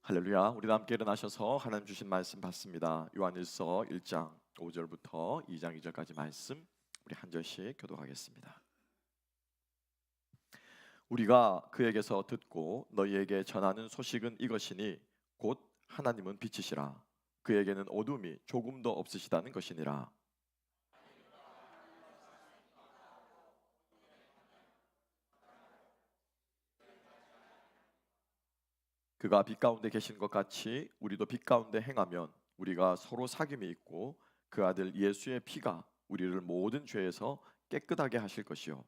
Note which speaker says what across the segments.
Speaker 1: 할렐루야. 우리 함께 일어나셔서 하나님 주신 말씀 받습니다. 요한일서 1장 5절부터 2장 2절까지 말씀 우리 한 절씩 교독하겠습니다. 우리가 그에게서 듣고 너희에게 전하는 소식은 이것이니 곧 하나님은 빛이시라. 그에게는 어둠이 조금도 없으시다는 것이니라. 그가 빛 가운데 계신 것 같이 우리도 빛 가운데 행하면 우리가 서로 사귐이 있고 그 아들 예수의 피가 우리를 모든 죄에서 깨끗하게 하실 것이요.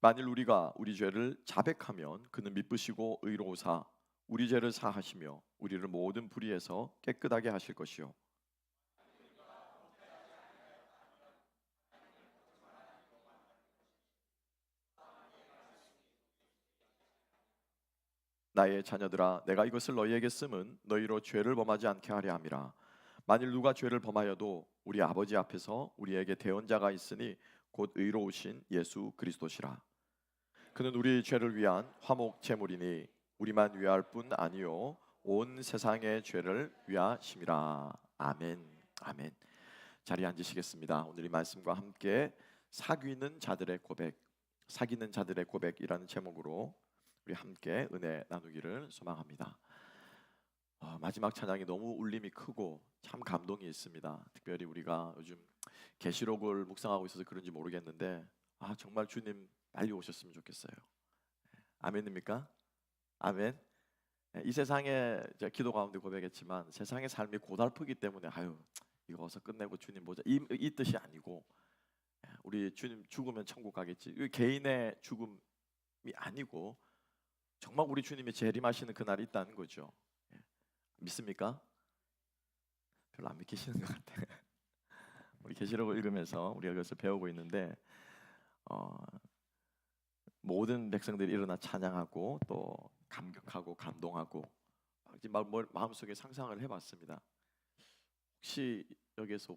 Speaker 1: 만일 우리가 우리 죄를 자백하면 그는 미쁘시고 의로우사 우리 죄를 사하시며 우리를 모든 불의에서 깨끗하게 하실 것이요. 나의 자녀들아, 내가 이것을 너희에게 쓰면 너희로 죄를 범하지 않게 하려 함이라. 만일 누가 죄를 범하여도 우리 아버지 앞에서 우리에게 대언자가 있으니 곧 의로우신 예수 그리스도시라. 그는 우리 죄를 위한 화목 제물이니 우리만 위할 뿐 아니요 온 세상의 죄를 위하심이라. 아멘. 아멘. 자리에 앉으시겠습니다. 오늘 이 말씀과 함께 사귀는 자들의 고백, 사귀는 자들의 고백이라는 제목으로 우리 함께 은혜 나누기를 소망합니다. 마지막 찬양이 너무 울림이 크고 참 감동이 있습니다. 특별히 우리가 요즘 계시록을 묵상하고 있어서 그런지 모르겠는데 정말 주님 빨리 오셨으면 좋겠어요. 아멘입니까? 아멘. 이 세상에 제가 기도 가운데 고백했지만 세상의 삶이 고달프기 때문에 이거 어서 끝내고 주님 보자 이 뜻이 아니고 우리 주님 죽으면 천국 가겠지 이 개인의 죽음이 아니고 정말 우리 주님이 재림하시는 그날이 있다는 거죠. 믿습니까? 별로 안 믿기시는 것 같아요. 우리 계시록을 읽으면서 우리가 그것을 배우고 있는데 모든 백성들이 일어나 찬양하고 또 감격하고 감동하고 마음속에 상상을 해봤습니다. 혹시 여기서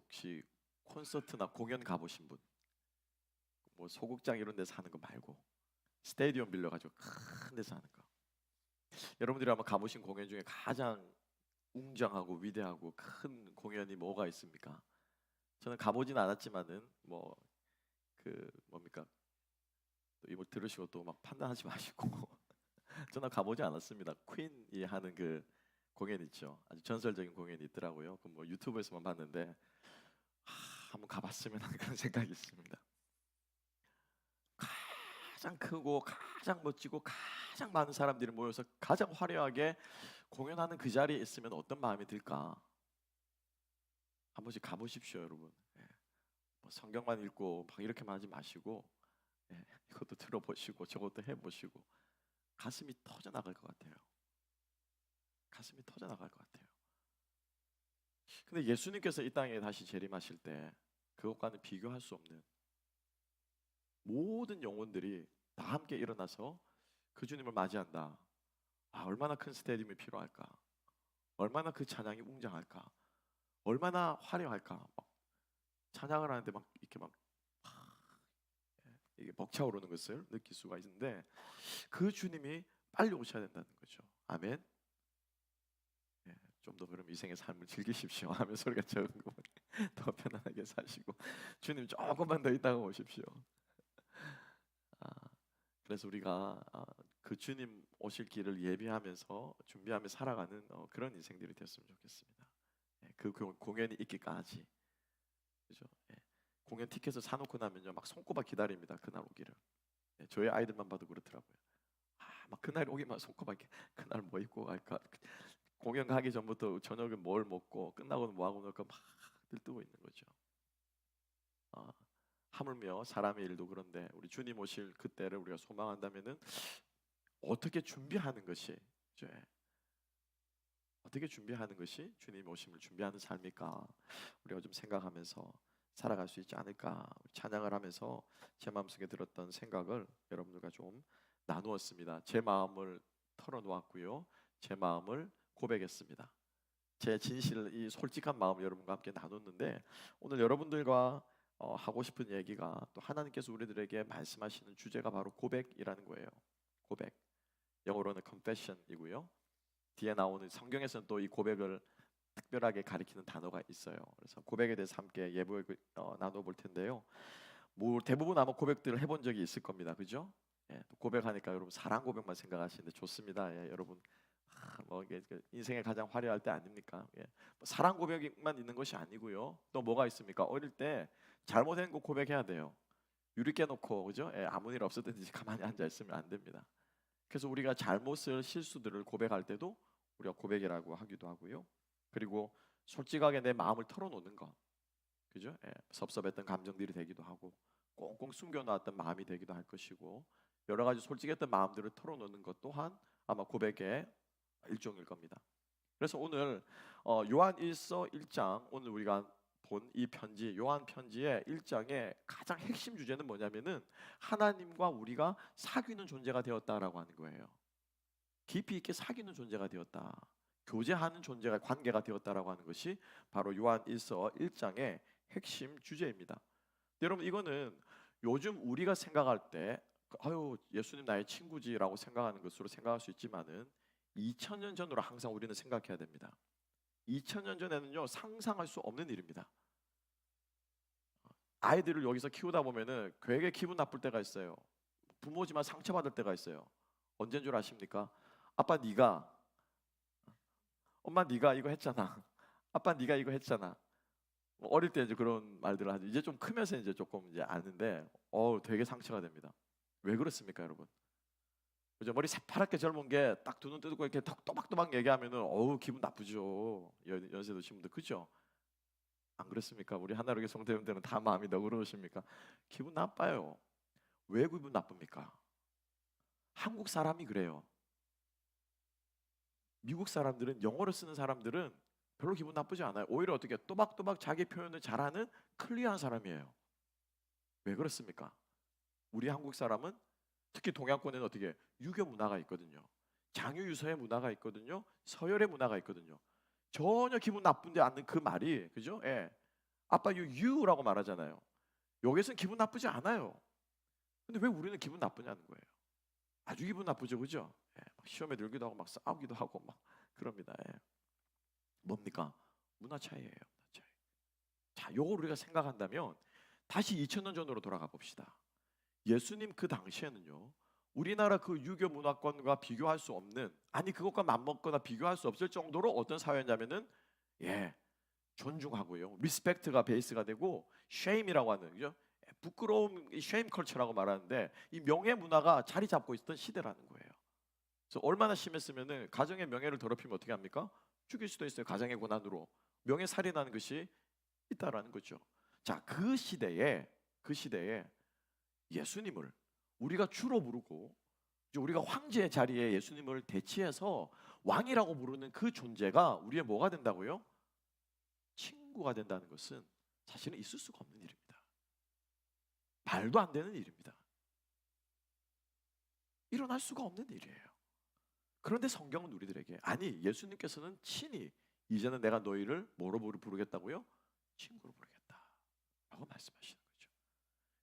Speaker 1: 콘서트나 공연 가보신 분? 뭐 소극장 이런 데서 하는 거 말고 스테디움 빌려가지고 큰 데서 하는 거. 여러분들이 아마 가보신 공연 중에 가장 웅장하고 위대하고 큰 공연이 뭐가 있습니까? 저는 가보진 않았지만은 뭡니까? 또 이걸 들으시고 또 막 판단하지 마시고 저는 가보지 않았습니다. 퀸이 하는 그 공연 있죠. 아주 전설적인 공연이 있더라고요. 그 유튜브에서만 봤는데 한번 가봤으면 하는 그런 생각이 있습니다. 가장 크고 가장 멋지고 가장 많은 사람들이 모여서 가장 화려하게 공연하는 그 자리에 있으면 어떤 마음이 들까? 한 번씩 가보십시오, 여러분. 성경만 읽고 막 이렇게만 하지 마시고 이것도 들어보시고 저것도 해보시고 가슴이 터져 나갈 것 같아요. 가슴이 터져 나갈 것 같아요. 근데 예수님께서 이 땅에 다시 재림하실 때 그것과는 비교할 수 없는 모든 영혼들이 다 함께 일어나서 그 주님을 맞이한다. 얼마나 큰 스테디움이 필요할까? 얼마나 그 찬양이 웅장할까? 얼마나 화려할까? 찬양을 하는데 이게 벅차오르는 것을 느낄 수가 있는데 그 주님이 빨리 오셔야 된다는 거죠. 아멘. 좀 더 그럼 이생의 삶을 즐기십시오. 하면 소리가 적은 거 더 편안하게 사시고 주님 조금만 더 있다가 오십시오. 그래서 우리가 그 주님 오실 길을 예비하면서 준비하며 살아가는 그런 인생들이 됐으면 좋겠습니다. 그 공연이 있기까지, 그죠? 공연 티켓을 사놓고 나면요 막 손꼽아 기다립니다. 그날 오기를. 저희 아이들만 봐도 그렇더라고요. 막 그날 오기만 손꼽아 그날 뭐 입고 갈까? 공연 가기 전부터 저녁에 뭘 먹고 끝나고는 뭐 하고 놀까 막 들뜨고 있는 거죠. 하물며 사람의 일도 그런데 우리 주님 오실 그때를 우리가 소망한다면은 어떻게 준비하는 것이 어떻게 준비하는 것이 주님 오심을 준비하는 삶일까? 우리가 좀 생각하면서 살아갈 수 있지 않을까? 찬양을 하면서 제 마음속에 들었던 생각을 여러분들과 좀 나누었습니다. 제 마음을 털어놓았고요. 제 마음을 고백했습니다. 제 진실, 이 솔직한 마음 여러분과 함께 나눴는데 오늘 여러분들과 하고 싶은 얘기가 또 하나님께서 우리들에게 말씀하시는 주제가 바로 고백이라는 거예요. 고백. 영어로는 confession이고요. 뒤에 나오는 성경에서는 또 이 고백을 특별하게 가리키는 단어가 있어요. 그래서 고백에 대해서 함께 예보에 나눠볼 텐데요. 뭐 대부분 아마 고백들을 해본 적이 있을 겁니다. 그죠? 예, 또 고백하니까 여러분 사랑 고백만 생각하시는데 좋습니다. 예, 여러분 뭐 이게 인생의 가장 화려할 때 아닙니까? 예, 뭐 사랑 고백만 있는 것이 아니고요. 또 뭐가 있습니까? 어릴 때 잘못된 거 고백해야 돼요. 유리 깨놓고 그죠? 예, 아무 일 없었든지 가만히 앉아 있으면 안 됩니다. 그래서 우리가 잘못을 실수들을 고백할 때도 우리가 고백이라고 하기도 하고요. 그리고 솔직하게 내 마음을 털어놓는 거, 그죠? 예, 섭섭했던 감정들이 되기도 하고 꽁꽁 숨겨놨던 마음이 되기도 할 것이고 여러 가지 솔직했던 마음들을 털어놓는 것 또한 아마 고백의 일종일 겁니다. 그래서 오늘 요한일서 1장 오늘 우리가 본 이 편지 요한 편지의 1장의 가장 핵심 주제는 뭐냐면은 하나님과 우리가 사귀는 존재가 되었다라고 하는 거예요. 깊이 있게 사귀는 존재가 되었다. 교제하는 존재가 관계가 되었다라고 하는 것이 바로 요한일서 1장의 핵심 주제입니다. 여러분 이거는 요즘 우리가 생각할 때 아유 예수님 나의 친구지라고 생각하는 것으로 생각할 수 있지만은 2000년 전으로 항상 우리는 생각해야 됩니다. 2000년 전에는요 상상할 수 없는 일입니다. 아이들을 여기서 키우다 보면은 되게 기분 나쁠 때가 있어요. 부모지만 상처받을 때가 있어요. 언제인 줄 아십니까? 아빠 네가 엄마 네가 이거 했잖아. 아빠 네가 이거 했잖아. 뭐 어릴 때 이제 그런 말들을 하죠. 이제 좀 크면서 이제 조금 이제 아는데 되게 상처가 됩니다. 왜 그렇습니까, 여러분? 그죠? 머리 새파랗게 젊은 게 딱 두 눈 뜨고 이렇게 또박또박 얘기하면은 기분 나쁘죠. 연세 드신 분들 그죠? 안 그렇습니까? 우리 하나로교 성도님들은 다 마음이 너그러우십니까? 기분 나빠요. 왜 기분 나쁩니까? 한국 사람이 그래요. 미국 사람들은 영어를 쓰는 사람들은 별로 기분 나쁘지 않아요. 오히려 어떻게 또박또박 자기 표현을 잘하는 클리어한 사람이에요. 왜 그렇습니까? 우리 한국 사람은 특히 동양권에는 어떻게 유교 문화가 있거든요. 장유유서의 문화가 있거든요. 서열의 문화가 있거든요. 전혀 기분 나쁜데 않는 그 말이 그죠? 예. 아빠 유라고 말하잖아요. 여기서는 기분 나쁘지 않아요. 근데 왜 우리는 기분 나쁘냐는 거예요. 아주 기분 나쁘죠, 그죠? 예. 막 시험에 들기도 하고 막 싸우기도 하고 막 그럽니다. 예. 뭡니까? 문화 차이예요. 문화 차이. 자, 요걸 우리가 생각한다면 다시 2000년 전으로 돌아가 봅시다. 예수님 그 당시에는요. 우리나라 그 유교 문화권과 비교할 수 없는 아니 그것과 맞먹거나 비교할 수 없을 정도로 어떤 사회냐면은 예. 존중하고요. 리스펙트가 베이스가 되고 쉐임이라고 하는 그죠? 부끄러움 쉐임 컬처라고 말하는데 이 명예 문화가 자리 잡고 있었던 시대라는 거예요. 그래서 얼마나 심했으면은 가정의 명예를 더럽히면 어떻게 합니까? 죽일 수도 있어요. 가정의 고난으로 명예 살인하는 것이 있다라는 거죠. 자, 그 시대에 예수님을 우리가 주로 부르고 이제 우리가 황제의 자리에 예수님을 대치해서 왕이라고 부르는 그 존재가 우리의 뭐가 된다고요? 친구가 된다는 것은 사실은 있을 수가 없는 일입니다. 말도 안 되는 일입니다. 일어날 수가 없는 일이에요. 그런데 성경은 우리들에게 아니 예수님께서는 친히 이제는 내가 너희를 뭐로 부르겠다고요? 친구로 부르겠다라고 말씀하시는 거죠.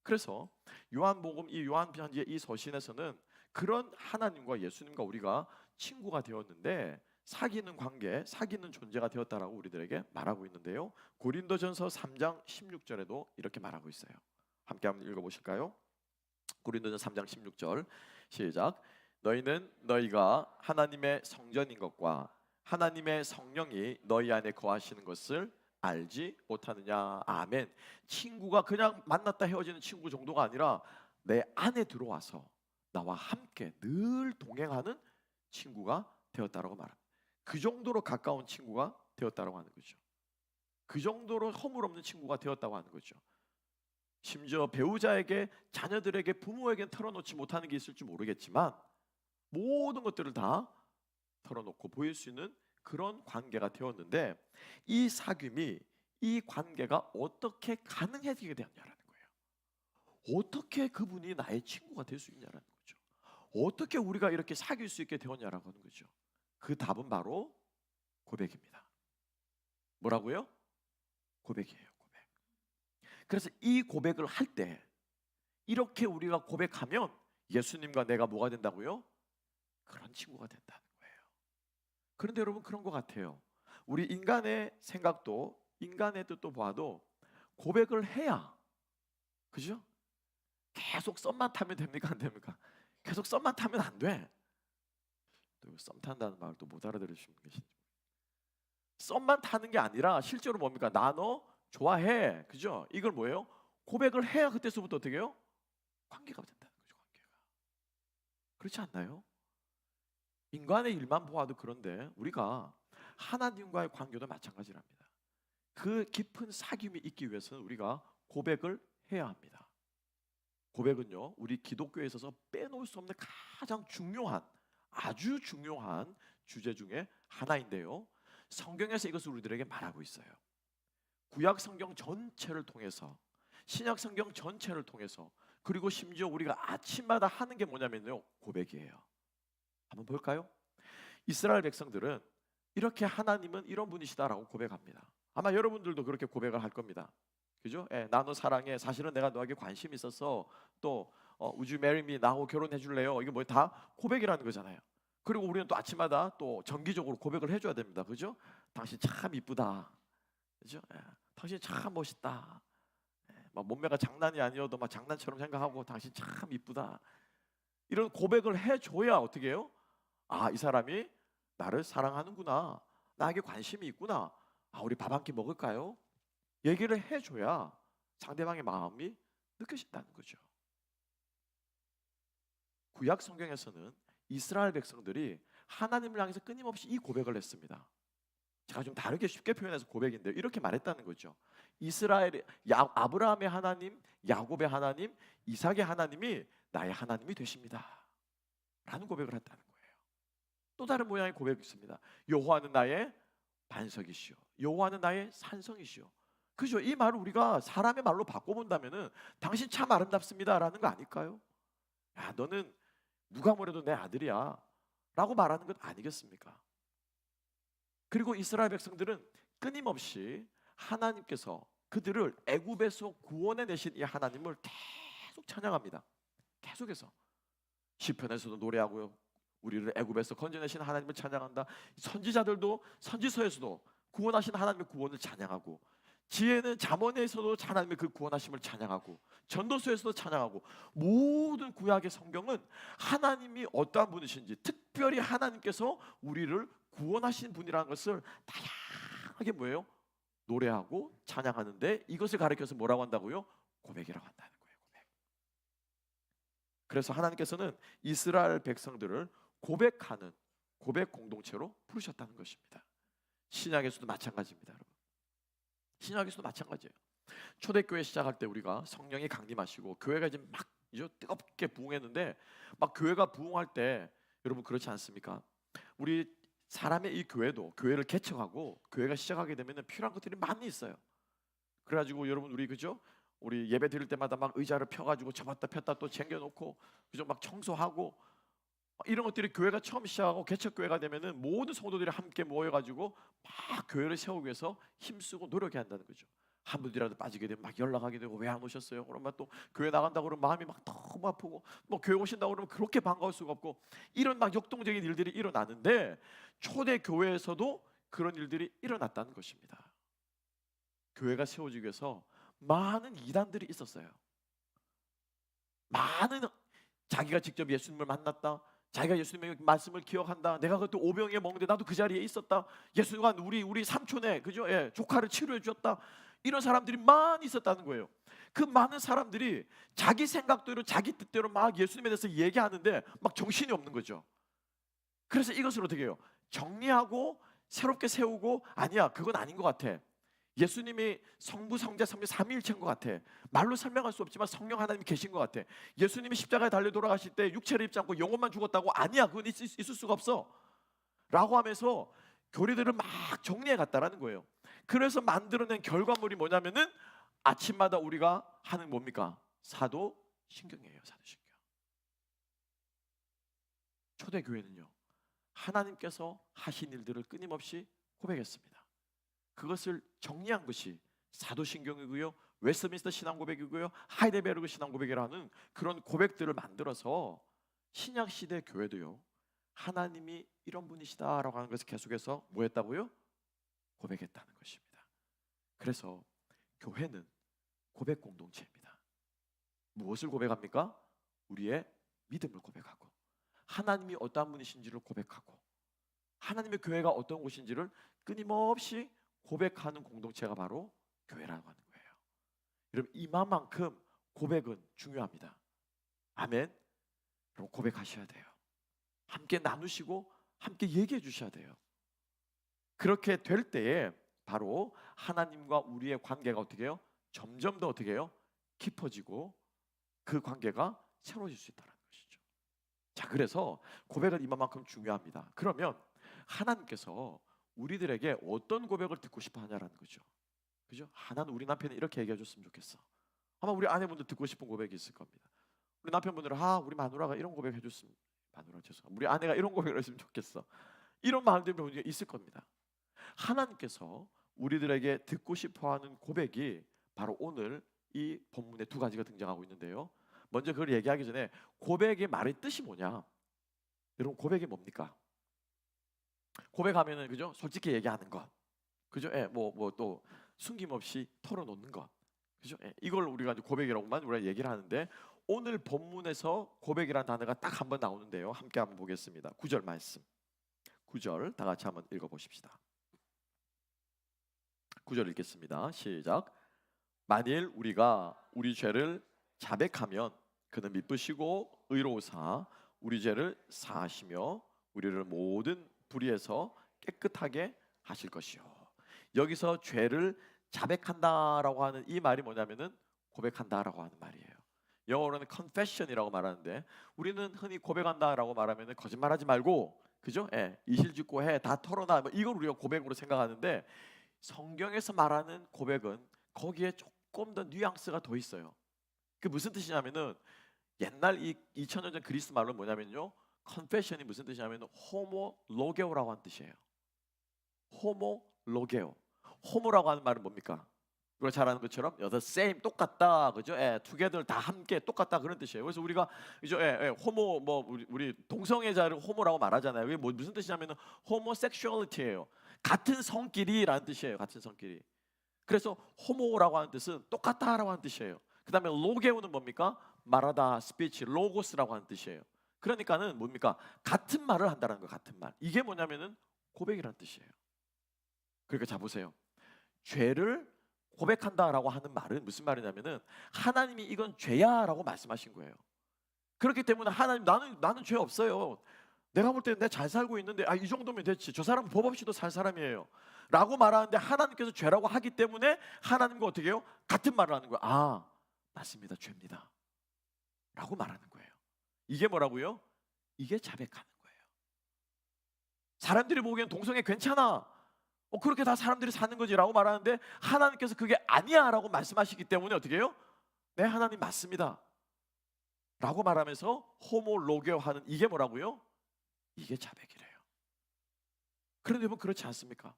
Speaker 1: 그래서 요한복음 이 요한편지의 이 서신에서는 그런 하나님과 예수님과 우리가 친구가 되었는데 사귀는 관계, 사귀는 존재가 되었다라고 우리들에게 말하고 있는데요. 고린도전서 3장 16절에도 이렇게 말하고 있어요. 함께 한번 읽어보실까요? 고린도전 3장 16절 시작. 너희는 너희가 하나님의 성전인 것과 하나님의 성령이 너희 안에 거하시는 것을 알지 못하느냐. 아멘. 친구가 그냥 만났다 헤어지는 친구 정도가 아니라 내 안에 들어와서 나와 함께 늘 동행하는 친구가 되었다라고 말합니다. 그 정도로 가까운 친구가 되었다라고 하는 거죠. 그 정도로 허물없는 친구가 되었다고 하는 거죠. 심지어 배우자에게 자녀들에게 부모에게 털어놓지 못하는 게 있을지 모르겠지만 모든 것들을 다 털어놓고 보일 수 있는 그런 관계가 되었는데 이 사귐이 이 관계가 어떻게 가능해지게 되었냐라는 거예요. 어떻게 그분이 나의 친구가 될 수 있냐라는 거죠. 어떻게 우리가 이렇게 사귈 수 있게 되었냐라고 하는 거죠. 그 답은 바로 고백입니다. 뭐라고요? 고백이에요. 고백. 그래서 이 고백을 할 때 이렇게 우리가 고백하면 예수님과 내가 뭐가 된다고요? 그런 친구가 된다는 거예요. 그런데 여러분 그런 것 같아요. 우리 인간의 생각도 인간의 뜻도 봐도 고백을 해야, 그죠? 계속 썸만 타면 됩니까 안 됩니까? 계속 썸만 타면 안 돼. 또 썸 탄다는 말을 또 못 알아들으시는 분 계신지. 썸만 타는 게 아니라 실제로 뭡니까? 나 너 좋아해, 그죠? 이걸 뭐예요? 고백을 해야 그때서부터 어떻게 해요? 관계가 된다는 거죠. 관계가. 그렇지 않나요? 인간의 일만 보아도 그런데 우리가 하나님과의 관계도 마찬가지랍니다. 그 깊은 사귐이 있기 위해서는 우리가 고백을 해야 합니다. 고백은요, 우리 기독교에 있어서 빼놓을 수 없는 가장 중요한, 아주 중요한 주제 중에 하나인데요, 성경에서 이것을 우리들에게 말하고 있어요. 구약 성경 전체를 통해서, 신약 성경 전체를 통해서, 그리고 심지어 우리가 아침마다 하는 게 뭐냐면요, 고백이에요. 한번 볼까요? 이스라엘 백성들은 이렇게 하나님은 이런 분이시다라고 고백합니다. 아마 여러분들도 그렇게 고백을 할 겁니다. 그죠? 예, 나 너 사랑해. 사실은 내가 너에게 관심이 있어서. 또 Would you marry me? 나하고 결혼해 줄래요? 이게 뭐 다 고백이라는 거잖아요. 그리고 우리는 또 아침마다 또 정기적으로 고백을 해줘야 됩니다. 그죠? 당신 참 이쁘다. 그죠? 예, 당신 참 멋있다. 예, 막 몸매가 장난이 아니어도 막 장난처럼 생각하고 당신 참 이쁘다. 이런 고백을 해줘야 어떻게 해요? 아, 이 사람이 나를 사랑하는구나. 나에게 관심이 있구나. 아, 우리 밥 한 끼 먹을까요? 얘기를 해줘야 상대방의 마음이 느껴진다는 거죠. 구약 성경에서는 이스라엘 백성들이 하나님을 향해서 끊임없이 이 고백을 했습니다. 제가 좀 다르게 쉽게 표현해서 고백인데요, 이렇게 말했다는 거죠. 아브라함의 하나님, 야곱의 하나님, 이삭의 하나님이 나의 하나님이 되십니다 라는 고백을 했다는 거예요. 또 다른 모양의 고백이 있습니다. 여호와는 나의 반석이시오, 여호와는 나의 산성이시오. 그죠? 이 말을 우리가 사람의 말로 바꿔본다면은 당신 참 아름답습니다라는 거 아닐까요? 야, 너는 누가 뭐래도 내 아들이야 라고 말하는 것 아니겠습니까? 그리고 이스라엘 백성들은 끊임없이 하나님께서 그들을 애굽에서 구원해 내신 이 하나님을 계속 찬양합니다. 계속해서 시편에서도 노래하고요, 우리를 애굽에서 건져내신 하나님을 찬양한다. 선지자들도 선지서에서도 구원하신 하나님의 구원을 찬양하고, 지혜는 잠언에서도 하나님의 그 구원하심을 찬양하고, 전도서에서도 찬양하고, 모든 구약의 성경은 하나님이 어떠한 분이신지, 특별히 하나님께서 우리를 구원하신 분이라는 것을 다양하게 뭐예요? 노래하고 찬양하는데, 이것을 가리켜서 뭐라고 한다고요? 고백이라고 한다는 거예요. 고백. 그래서 하나님께서는 이스라엘 백성들을 고백하는 고백 공동체로 부르셨다는 것입니다. 신약에서도 마찬가지입니다, 여러분. 신약에서도 마찬가지예요. 초대교회 시작할 때 우리가 성령이 강림하시고 교회가 이제 막 이제 뜨겁게 부흥했는데, 막 교회가 부흥할 때 여러분 그렇지 않습니까? 우리 사람의 이 교회도, 교회를 개척하고 교회가 시작하게 되면 필요한 것들이 많이 있어요. 그래가지고 여러분 우리 그죠? 우리 예배 드릴 때마다 막 의자를 펴가지고 접었다 폈다 또 챙겨놓고, 그죠? 막 청소하고, 이런 것들이 교회가 처음 시작하고 개척교회가 되면은 모든 성도들이 함께 모여가지고 막 교회를 세우기 위해서 힘쓰고 노력해야 한다는 거죠. 한 분이라도 빠지게 되면 막 연락하게 되고, 왜 안 오셨어요? 그러면 또 교회 나간다고 그러면 마음이 막 너무 아프고, 뭐 교회 오신다고 그러면 그렇게 반가울 수가 없고, 이런 막 역동적인 일들이 일어나는데, 초대 교회에서도 그런 일들이 일어났다는 것입니다. 교회가 세워지기 위해서 많은 이단들이 있었어요. 많은, 자기가 직접 예수님을 만났다, 자기가 예수님의 말씀을 기억한다, 내가 그때 오병이에 먹는데 나도 그 자리에 있었다, 예수님과 우리 삼촌의 그죠? 예, 조카를 치료해 주었다, 이런 사람들이 많이 있었다는 거예요. 그 많은 사람들이 자기 생각대로 자기 뜻대로 막 예수님에 대해서 얘기하는데 막 정신이 없는 거죠. 그래서 이것을 어떻게 해요? 정리하고 새롭게 세우고, 아니야 그건 아닌 것 같아, 예수님이 성부 성자 성령 삼위일체인 것 같아, 말로 설명할 수 없지만 성령 하나님이 계신 것 같아, 예수님이 십자가에 달려 돌아가실 때 육체를 입지 않고 영혼만 죽었다고, 아니야 그건 있을 수가 없어 라고 하면서 교리들을 막 정리해 갔다라는 거예요. 그래서 만들어낸 결과물이 뭐냐면은 아침마다 우리가 하는 뭡니까? 사도신경이에요. 사도신경. 초대교회는요, 하나님께서 하신 일들을 끊임없이 고백했습니다. 그것을 정리한 것이 사도신경이고요, 웨스트민스터 신앙 고백이고요, 하이델베르그 신앙 고백이라는 그런 고백들을 만들어서 신약 시대 교회도요, 하나님이 이런 분이시다라고 하는 것을 계속해서 뭐 했다고요? 고백했다는 것입니다. 그래서 교회는 고백 공동체입니다. 무엇을 고백합니까? 우리의 믿음을 고백하고, 하나님이 어떠한 분이신지를 고백하고, 하나님의 교회가 어떤 곳인지를 끊임없이 고백하는 공동체가 바로 교회라고 하는 거예요. 여러분, 이만큼 고백은 중요합니다. 아멘. 여러분, 고백하셔야 돼요. 함께 나누시고 함께 얘기해 주셔야 돼요. 그렇게 될 때에 바로 하나님과 우리의 관계가 어떻게 해요? 점점 더 어떻게 해요? 깊어지고 그 관계가 새로워질 수 있다는 것이죠. 자, 그래서 고백은 이만큼 중요합니다. 그러면 하나님께서 우리들에게 어떤 고백을 듣고 싶어 하냐라는 거죠. 그죠? 나는 우리 남편이 이렇게 얘기해 줬으면 좋겠어. 아마 우리 아내분도 듣고 싶은 고백이 있을 겁니다. 우리 남편분들은 우리 마누라가 이런 고백 해줬으면, 마누라 죄송합니다, 우리 아내가 이런 고백을 했으면 좋겠어, 이런 마음들이 있을 겁니다. 하나님께서 우리들에게 듣고 싶어하는 고백이 바로 오늘 이 본문에 두 가지가 등장하고 있는데요. 먼저 그걸 얘기하기 전에 고백의 말의 뜻이 뭐냐? 여러분, 고백이 뭡니까? 고백하면은 그죠? 솔직히 얘기하는 것, 그죠? 뭐 또 숨김없이 털어놓는 것, 그죠? 이걸 우리가 이제 고백이라고만 우리가 얘기를 하는데, 오늘 본문에서 고백이라는 단어가 딱 한 번 나오는데요. 함께 한번 보겠습니다. 9절 말씀. 9절 다 같이 한번 읽어보십시다. 9절 읽겠습니다. 시작. 만일 우리가 우리 죄를 자백하면 그는 미쁘시고 의로우사 우리 죄를 사하시며 우리를 모든 불의에서 깨끗하게 하실 것이요. 여기서 죄를 자백한다라고 하는 이 말이 뭐냐면은 고백한다라고 하는 말이에요. 영어로는 confession이라고 말하는데, 우리는 흔히 고백한다라고 말하면은 거짓말하지 말고, 그죠? 이실직고 해, 다 털어놔, 뭐 이걸 우리가 고백으로 생각하는데, 성경에서 말하는 고백은 거기에 조금 더 뉘앙스가 더 있어요. 그 무슨 뜻이냐면은, 옛날 이 2000년 전 그리스 말로 뭐냐면요, confession이 무슨 뜻이냐면 호모로게오라고 하는 뜻이에요. 호모로게오. 호모라고 하는 말은 뭡니까? 우리가 잘 아는 것처럼 the same, 똑같다, 그죠? together, 다 함께 똑같다, 그런 뜻이에요. 그래서 우리가 이제 호모, 뭐 우리 동성애자를 호모라고 말하잖아요. 이게 뭐 무슨 뜻이냐면은 homosexuality예요. 같은 성끼리라는 뜻이에요. 같은 성끼리. 그래서 호모라고 하는 뜻은 똑같다라고 하는 뜻이에요. 그다음에 로게오는 뭡니까? 말하다, 스피치, 로고스라고 하는 뜻이에요. 그러니까는 뭡니까? 같은 말을 한다는 거, 같은 말. 이게 뭐냐면은 고백이라는 뜻이에요. 그러니까 자 보세요. 죄를 고백한다라고 하는 말은 무슨 말이냐면은 하나님이 이건 죄야라고 말씀하신 거예요. 그렇기 때문에 하나님, 나는 죄 없어요. 내가 볼 때는 내가 잘 살고 있는데 이 정도면 됐지. 저 사람은 법 없이도 살 사람이에요. 라고 말하는데, 하나님께서 죄라고 하기 때문에 하나님과 어떻게 해요? 같은 말을 하는 거예요. 맞습니다. 죄입니다. 라고 말하는 거예요. 이게 뭐라고요? 이게 자백하는 거예요. 사람들이 보기엔 동성애 괜찮아, 그렇게 다 사람들이 사는 거지라고 말하는데, 하나님께서 그게 아니야 라고 말씀하시기 때문에 어떻게 해요? 네, 하나님 맞습니다 라고 말하면서 호모로게오 하는, 이게 뭐라고요? 이게 자백이래요. 그런데 여러분, 그렇지 않습니까?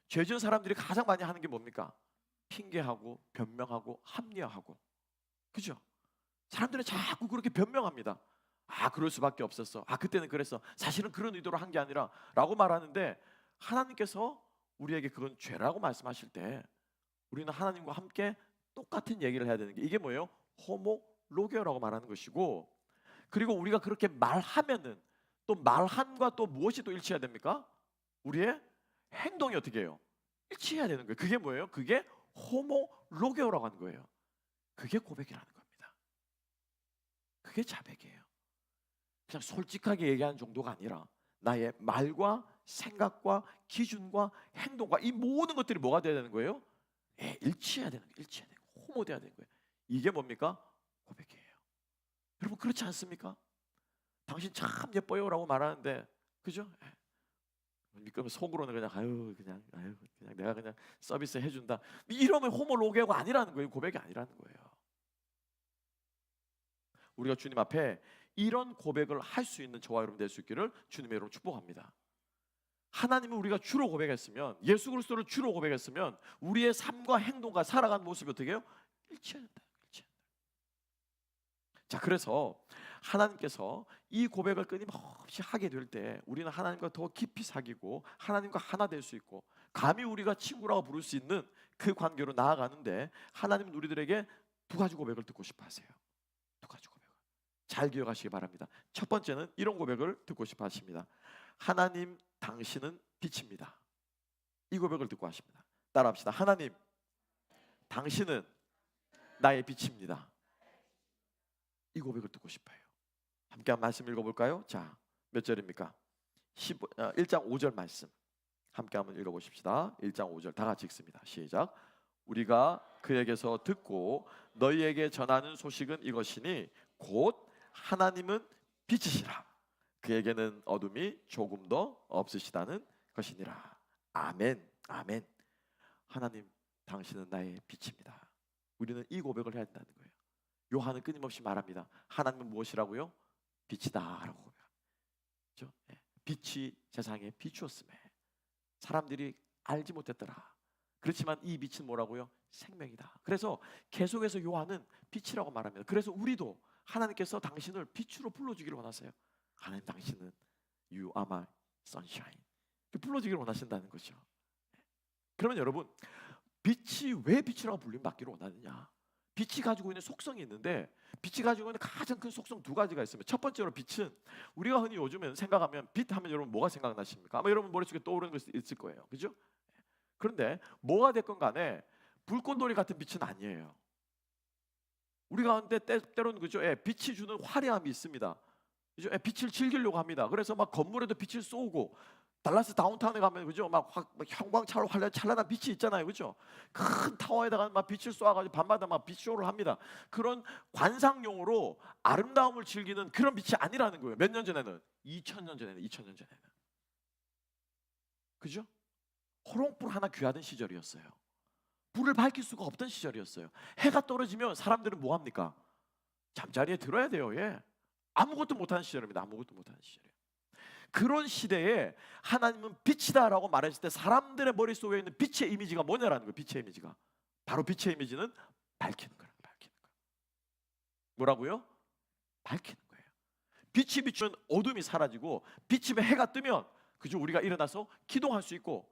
Speaker 1: 죄 지은 사람들이 가장 많이 하는 게 뭡니까? 핑계하고 변명하고 합리화하고, 그죠? 사람들은 자꾸 그렇게 변명합니다. 그럴 수밖에 없었어. 그때는 그랬어. 사실은 그런 의도로 한 게 아니라 라고 말하는데, 하나님께서 우리에게 그건 죄라고 말씀하실 때 우리는 하나님과 함께 똑같은 얘기를 해야 되는 게, 이게 뭐예요? 호모로게오라고 말하는 것이고, 그리고 우리가 그렇게 말하면은 또 말함과 또 무엇이 또 일치해야 됩니까? 우리의 행동이 어떻게 해요? 일치해야 되는 거예요. 그게 뭐예요? 그게 호모로게오라고 하는 거예요. 그게 고백이라는 겁니다. 그게 자백이에요. 그냥 솔직하게 얘기하는 정도가 아니라 나의 말과 생각과 기준과 행동과 이 모든 것들이 뭐가 돼야 되는 거예요? 일치해야 되는 거예요. 일치해야 되는 거예요. 호모돼야 되는 거예요. 이게 뭡니까? 고백이에요. 여러분, 그렇지 않습니까? 당신 참 예뻐요 라고 말하는데, 그죠? 그러면 속으로는 그냥 내가 그냥 서비스 해준다, 이러면 호모로게오가 아니라는 거예요. 고백이 아니라는 거예요. 우리가 주님 앞에 이런 고백을 할 수 있는 저와 여러분 될 수 있기를 주님의 이름으로 축복합니다. 하나님은 우리가 주로 고백했으면, 예수 그리스도를 주로 고백했으면 우리의 삶과 행동과 살아가는 모습이 어떻게 해요? 일치해야 된다. 자, 그래서 하나님께서 이 고백을 끊임없이 하게 될 때 우리는 하나님과 더 깊이 사귀고 하나님과 하나 될 수 있고 감히 우리가 친구라고 부를 수 있는 그 관계로 나아가는데 하나님은 우리들에게 두 가지 고백을 듣고 싶어 하세요. 두 가지 고백을 잘 기억하시기 바랍니다. 첫 번째는 이런 고백을 듣고 싶어 하십니다. 하나님, 당신은 빛입니다. 이 고백을 듣고 하십니다. 따라합시다. 하나님, 당신은 나의 빛입니다. 이 고백을 듣고 싶어요. 함께 한 말씀 읽어볼까요? 자, 몇 절입니까? 1장 5절 말씀 함께 한번 읽어보십시다. 1장 5절 다 같이 읽습니다. 시작. 우리가 그에게서 듣고 너희에게 전하는 소식은 이것이니 곧 하나님은 빛이시라. 그에게는 어둠이 조금 더 없으시다는 것이니라. 아멘. 아멘. 하나님, 당신은 나의 빛입니다. 우리는 이 고백을 해야 된다는 거예요. 요한은 끊임없이 말합니다. 하나님은 무엇이라고요? 빛이다라고 고백합니다. 빛이 세상에 비추었음에 사람들이 알지 못했더라. 그렇지만 이 빛은 뭐라고요? 생명이다. 그래서 계속해서 요한은 빛이라고 말합니다. 그래서 우리도 하나님께서 당신을 빛으로 불러주기를 원하세요. 하나님, 당신은 You are my sunshine. 불러주기를 원하신다는 거죠. 그러면 여러분, 빛이 왜 빛이라고 불림받기를 원하느냐? 빛이 가지고 있는 속성이 있는데 빛이 가지고 있는 가장 큰 속성 두 가지가 있습니다. 첫 번째로 빛은 우리가 흔히 요즘에 생각하면 빛 하면 여러분 뭐가 생각나십니까? 아마 여러분 머릿속에 떠오르는 것이 있을 거예요. 그죠? 그런데 뭐가 됐건 간에 불꽃놀이 같은 빛은 아니에요. 우리 가운데 때로는 그죠? 빛이 주는 화려함이 있습니다. 그죠? 빛을 즐기려고 합니다. 그래서 막 건물에도 빛을 쏘고 달라스 다운타운에 가면 그죠? 막 형광차로 찬란한 빛이 있잖아요. 그죠? 큰 타워에다가 막 빛을 쏘아가지고 밤마다 막 빛쇼를 합니다. 그런 관상용으로 아름다움을 즐기는 그런 빛이 아니라는 거예요. 몇 년 전에는? 2000년 전에는. 그죠? 호롱불 하나 귀하던 시절이었어요. 불을 밝힐 수가 없던 시절이었어요. 해가 떨어지면 사람들은 뭐 합니까? 잠자리에 들어야 돼요. 아무것도 못하는 시절입니다. 아무것도 못하는 시절이에요. 그런 시대에 하나님은 빛이다라고 말했을 때 사람들의 머릿속에 있는 빛의 이미지가 뭐냐라는 거예요. 빛의 이미지가 바로 빛의 이미지는 밝히는 거예요. 뭐라고요? 밝히는 거예요. 빛이 비추면 어둠이 사라지고 빛이 해가 뜨면 그죠? 우리가 일어나서 기도할 수 있고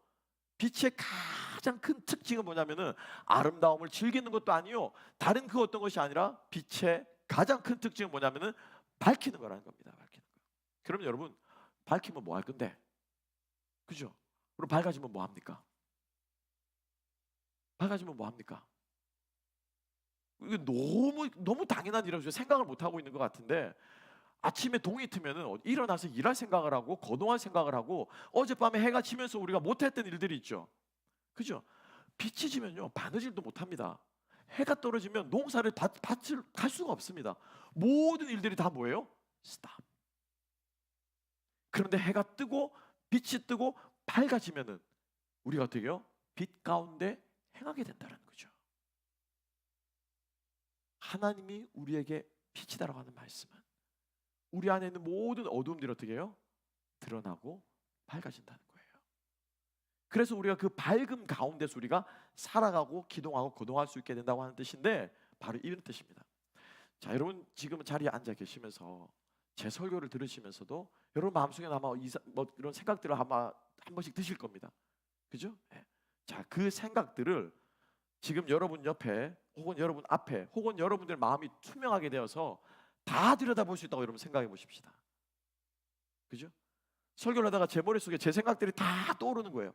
Speaker 1: 빛의 가장 큰 특징은 뭐냐면은 아름다움을 즐기는 것도 아니요 다른 그 어떤 것이 아니라 빛의 가장 큰 특징은 뭐냐면은 밝히는 거라는 겁니다. 밝히는 거. 그럼 여러분 밝히면 뭐 할 건데? 그죠? 그럼 밝아지면 뭐 합니까? 밝아지면 뭐 합니까? 이게 너무 당연한 일이라서 생각을 못 하고 있는 것 같은데 아침에 동이 트면은 일어나서 일할 생각을 하고 거동할 생각을 하고 어젯밤에 해가 지면서 우리가 못했던 일들이 있죠. 그죠? 빛이 지면요 바느질도 못합니다. 해가 떨어지면 농사를 밭을 갈 수가 없습니다. 모든 일들이 다 뭐예요? 스탑. 그런데 해가 뜨고 빛이 뜨고 밝아지면은 우리가 어떻게 해요? 빛 가운데 행하게 된다는 거죠. 하나님이 우리에게 빛이다라고 하는 말씀은 우리 안에 있는 모든 어두움들이 어떻게 해요? 드러나고 밝아진다는 거예요. 그래서 우리가 그 밝음 가운데서 우리가 살아가고 기동하고 거동할 수 있게 된다고 하는 뜻인데 바로 이런 뜻입니다. 자, 여러분 지금 자리에 앉아 계시면서 제 설교를 들으시면서도 여러분 마음속에 아마 이런 생각들을 아마 한 번씩 드실 겁니다. 그죠? 자, 그 생각들을 지금 여러분 옆에 혹은 여러분 앞에 혹은 여러분들 마음이 투명하게 되어서 다 들여다볼 수 있다고 여러분 생각해 보십시다. 그죠? 설교를 하다가 제 머릿속에 제 생각들이 다 떠오르는 거예요.